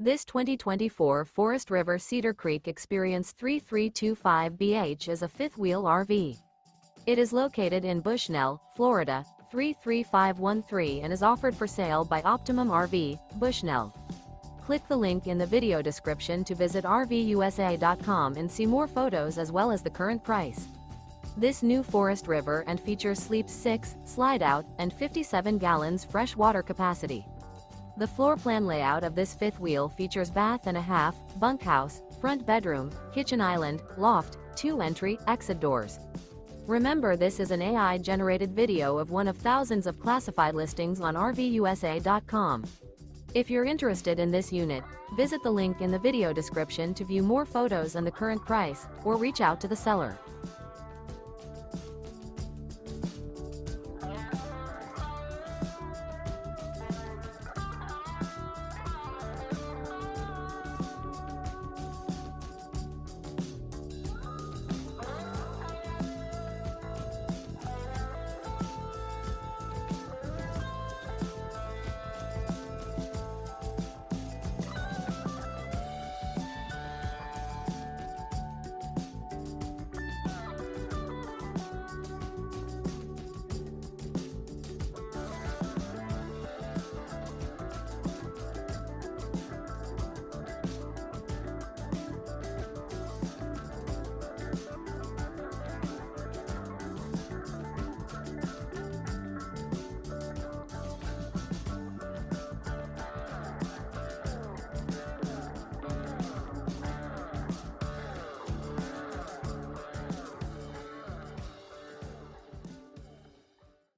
This 2024 Forest River Cedar Creek Experience 3325BH is a fifth-wheel RV. It is located in Bushnell, Florida, 33513 and is offered for sale by Optimum RV, Bushnell. Click the link in the video description to visit RVUSA.com and see more photos as well as the current price. This new Forest River and features sleeps 6, Slideout, and 57 gallons fresh water capacity. The floor plan layout of this fifth wheel features bath and a half, bunkhouse, front bedroom, kitchen island, loft, 2 entry, exit doors. Remember, this is an AI-generated video of one of thousands of classified listings on RVUSA.com. If you're interested in this unit, visit the link in the video description to view more photos and the current price, or reach out to the seller.